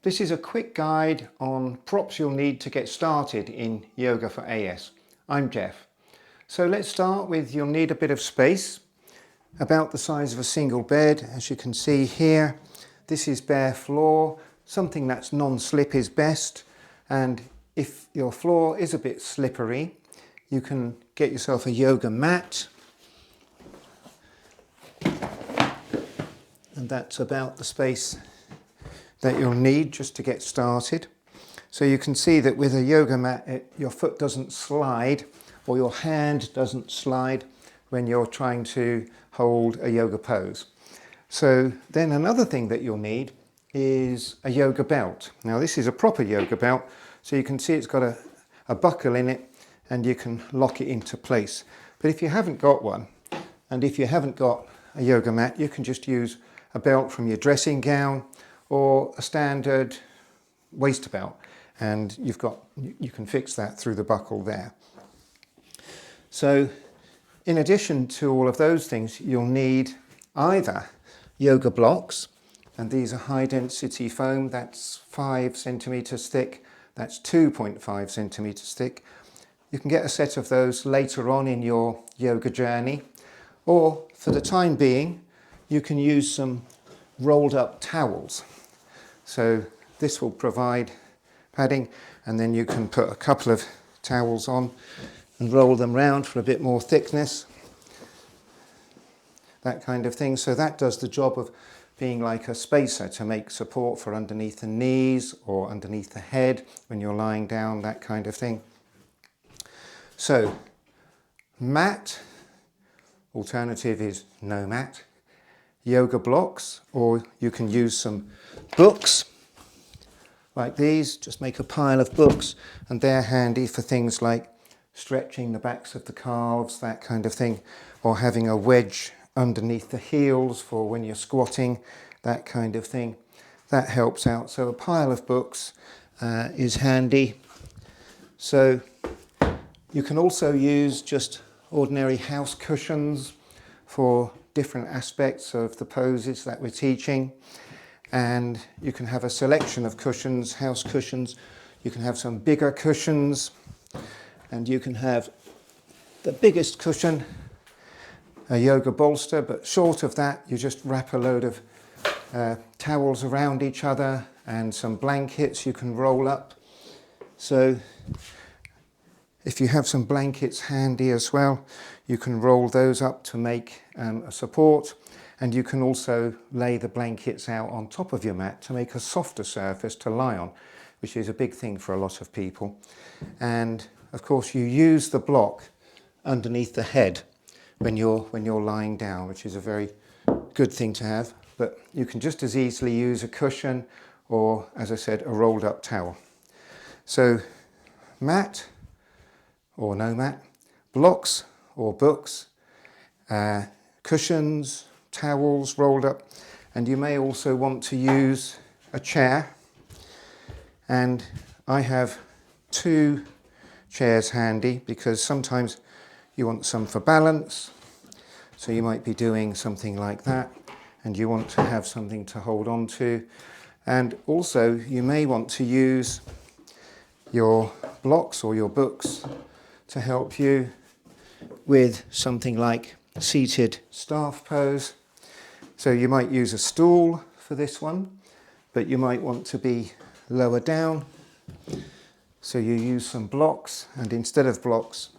This is a quick guide on props you'll need to get started in Yoga for AS. I'm Geoff. So let's start with, you'll need a bit of space, about the size of a single bed. As you can see here, this is bare floor. Something that's non-slip is best, and if your floor is a bit slippery, you can get yourself a yoga mat, and that's about the space that you'll need just to get started. So you can see that with a yoga mat, your foot doesn't slide, or your hand doesn't slide when you're trying to hold a yoga pose. So then another thing that you'll need is a yoga belt. Now this is a proper yoga belt, so you can see it's got a buckle in it and you can lock it into place. But if you haven't got one, and if you haven't got a yoga mat, you can just use a belt from your dressing gown or a standard waist belt, and you can fix that through the buckle there. So in addition to all of those things, you'll need either yoga blocks, and these are high density foam. That's 5 centimeters thick, that's 2.5 centimeters thick. You can get a set of those later on in your yoga journey, or for the time being you can use some rolled up towels. So this will provide padding, and then you can put a couple of towels on and roll them round for a bit more thickness, that kind of thing. So that does the job of being like a spacer to make support for underneath the knees or underneath the head when you're lying down, that kind of thing. So mat, alternative is no mat. Yoga blocks, or you can use some books like these. Just make a pile of books, and they're handy for things like stretching the backs of the calves, that kind of thing, or having a wedge underneath the heels for when you're squatting, that kind of thing. That helps out. So a pile of books is handy. So you can also use just ordinary house cushions for different aspects of the poses that we're teaching, and you can have a selection of cushions, house cushions. You can have some bigger cushions, and you can have the biggest cushion, a yoga bolster, but short of that you just wrap a load of towels around each other and some blankets you can roll up. So if you have some blankets handy as well, you can roll those up to make a support, and you can also lay the blankets out on top of your mat to make a softer surface to lie on, which is a big thing for a lot of people. And of course you use the block underneath the head when you're lying down, which is a very good thing to have, but you can just as easily use a cushion or, as I said, a rolled up towel. So mat or no mat, blocks or books, cushions, towels rolled up, and you may also want to use a chair. And I have 2 chairs handy because sometimes you want some for balance, so you might be doing something like that and you want to have something to hold on to. And also you may want to use your blocks or your books to help you with something like seated staff pose. So you might use a stool for this one, but you might want to be lower down. So you use some blocks, and instead of blocks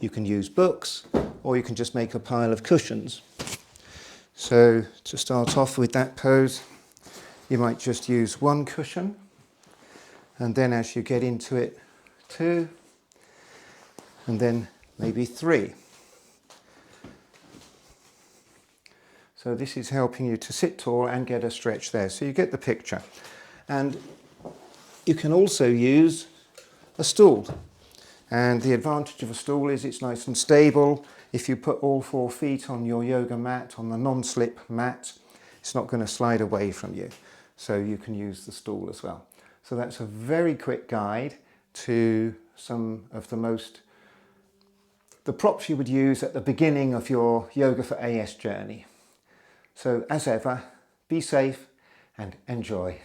you can use books, or you can just make a pile of cushions. So to start off with that pose, you might just use 1 cushion, and then as you get into it, 2, and then maybe 3. So this is helping you to sit tall and get a stretch there. So you get the picture. And you can also use a stool. And the advantage of a stool is it's nice and stable. If you put all 4 feet on your yoga mat, on the non-slip mat, it's not going to slide away from you. So you can use the stool as well. So that's a very quick guide to some of the props you would use at the beginning of your Yoga for AS journey. So as ever, be safe and enjoy.